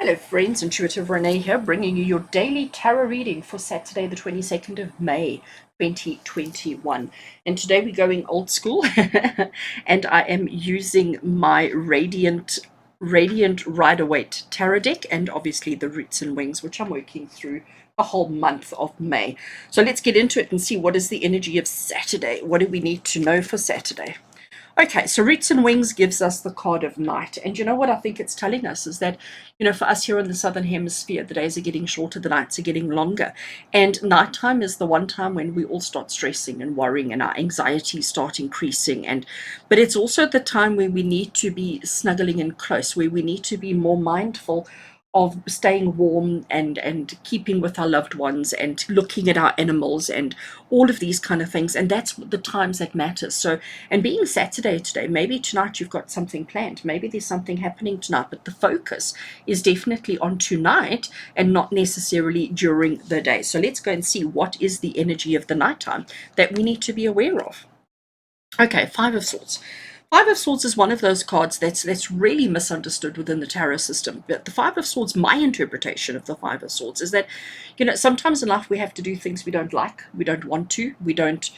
Hello friends, Intuitive Rene here, bringing you your daily tarot reading for Saturday the 22nd of May 2021. And today we're going old school and I am using my Radiant Rider-Waite tarot deck and obviously the Roots and Wings, which I'm working through the whole month of May. So let's get into it and see what is the energy of Saturday. What do we need to know for Saturday? Okay, so Roots and Wings gives us the card of night. And you know what I think it's telling us is that, for us here in the Southern Hemisphere, the days are getting shorter, the nights are getting longer. And nighttime is the one time when we all start stressing and worrying and our anxieties start increasing. But it's also the time where we need to be snuggling in close, where we need to be more mindful of staying warm and keeping with our loved ones and looking at our animals and all of these kind of things. And that's the times that matter. So, and being Saturday today, maybe tonight you've got something planned, maybe there's something happening tonight, but the focus is definitely on tonight and not necessarily during the day. So let's go and see what is the energy of the nighttime that we need to be aware of. Okay, Five of Swords. Five of Swords is one of those cards that's really misunderstood within the tarot system. But the Five of Swords, my interpretation of the Five of Swords is that, sometimes in life we have to do things we don't like, we don't want to, we don't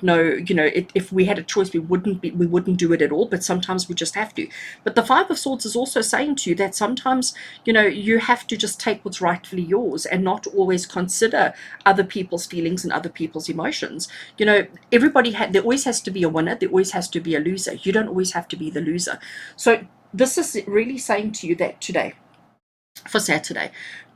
know, if we had a choice we wouldn't do it at all, but sometimes we just have to. But the Five of Swords is also saying to you that sometimes, you have to just take what's rightfully yours and not always consider other people's feelings and other people's emotions. There always has to be a winner, there always has to be a loser. You don't always have to be the loser. So this is really saying to you that today, for Saturday,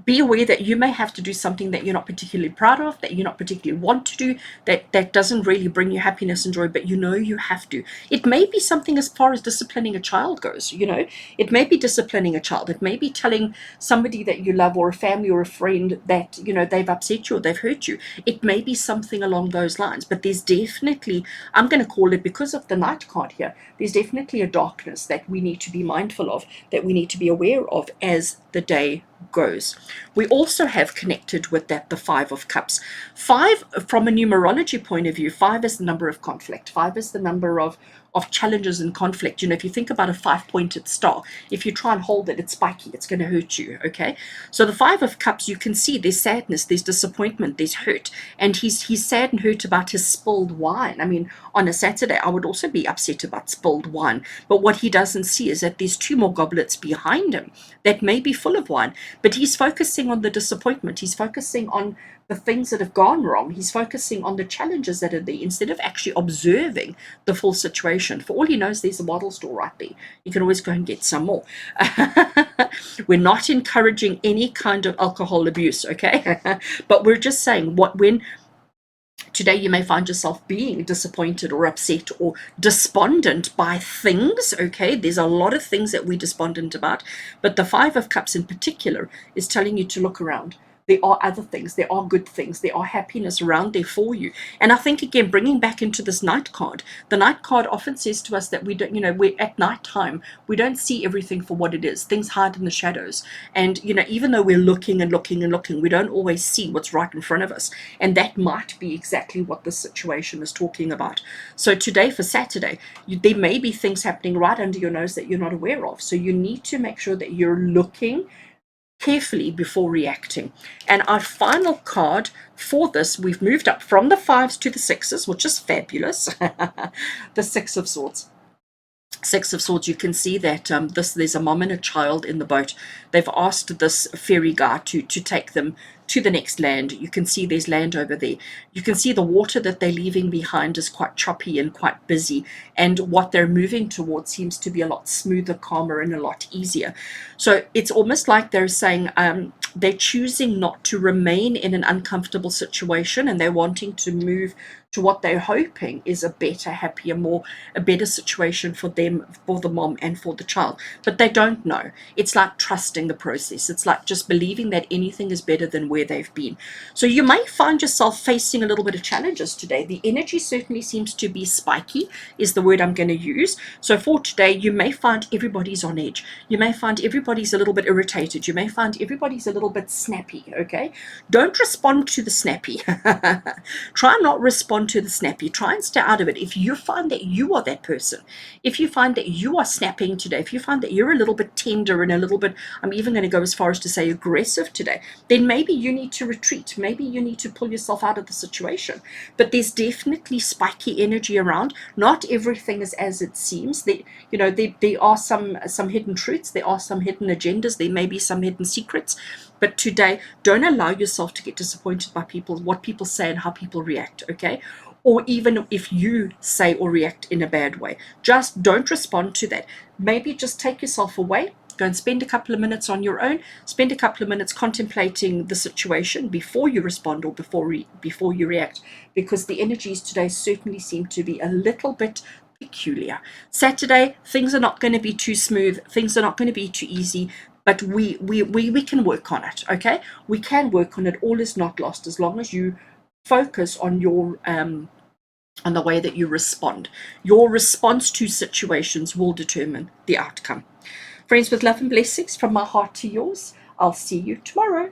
be aware that you may have to do something that you're not particularly proud of, that you're not particularly want to do, that doesn't really bring you happiness and joy, but you have to. It may be something as far as disciplining a child goes. It may be disciplining a child. It may be telling somebody that you love or a family or a friend that they've upset you or they've hurt you. It may be something along those lines, but there's definitely, I'm going to call it, because of the Knight card here, there's definitely a darkness that we need to be mindful of, that we need to be aware of as the day goes. We also have connected with that the Five of Cups. Five, from a numerology point of view, five is the number of conflict. Five is the number of challenges and conflict. If you think about a five-pointed star, if you try and hold it, it's spiky, it's going to hurt you. Okay, so the Five of Cups, you can see there's sadness, there's disappointment, there's hurt, and he's sad and hurt about his spilled wine. I mean, on a Saturday I would also be upset about spilled wine, but what he doesn't see is that there's two more goblets behind him that may be full of wine, but he's focusing on the disappointment, he's focusing on the things that have gone wrong, he's focusing on the challenges that are there instead of actually observing the full situation. For all he knows, there's a bottle store right there, you can always go and get some more. We're not encouraging any kind of alcohol abuse, okay? But we're just saying, when today you may find yourself being disappointed or upset or despondent by things, okay? There's a lot of things that we're despondent about, but the Five of Cups in particular is telling you to look around. There are other things, there are good things, there are happiness around there for you. And I think, again, bringing back into this Knight card, the Knight card often says to us that we don't, we're at night time, we don't see everything for what it is. Things hide in the shadows. And, even though we're looking and looking and looking, we don't always see what's right in front of us. And that might be exactly what this situation is talking about. So today, for Saturday, there may be things happening right under your nose that you're not aware of. So you need to make sure that you're looking carefully before reacting. And our final card for this, we've moved up from the fives to the sixes, which is fabulous. The Six of Swords. Six of Swords, you can see that there's a mom and a child in the boat. They've asked this ferry guy to take them to the next land. You can see there's land over there. You can see the water that they're leaving behind is quite choppy and quite busy, and what they're moving towards seems to be a lot smoother, calmer, and a lot easier. So it's almost like they're saying they're choosing not to remain in an uncomfortable situation, and they're wanting to move to what they're hoping is a better, happier, a better situation for them, for the mom and for the child. But they don't know. It's like trusting the process. It's like just believing that anything is better than where where they've been. So you may find yourself facing a little bit of challenges today. The energy certainly seems to be spiky, is the word I'm going to use. So for today, you may find everybody's on edge. You may find everybody's a little bit irritated. You may find everybody's a little bit snappy, okay? Don't respond to the snappy. Try not respond to the snappy. Try and stay out of it. If you find that you are that person, if you find that you are snapping today, if you find that you're a little bit tender and a little bit, I'm even going to go as far as to say aggressive today, then maybe you need to retreat. Maybe you need to pull yourself out of the situation. But there's definitely spiky energy around. Not everything is as it seems. There are some hidden truths. There are some hidden agendas. There may be some hidden secrets. But today, don't allow yourself to get disappointed by people, what people say and how people react, okay? Or even if you say or react in a bad way. Just don't respond to that. Maybe just take yourself away. Go and spend a couple of minutes on your own. Spend a couple of minutes contemplating the situation before you respond or before you react, because the energies today certainly seem to be a little bit peculiar. Saturday, things are not going to be too smooth. Things are not going to be too easy. But we can work on it, okay? We can work on it. All is not lost as long as you focus on your on the way that you respond. Your response to situations will determine the outcome. Friends, with love and blessings from my heart to yours, I'll see you tomorrow.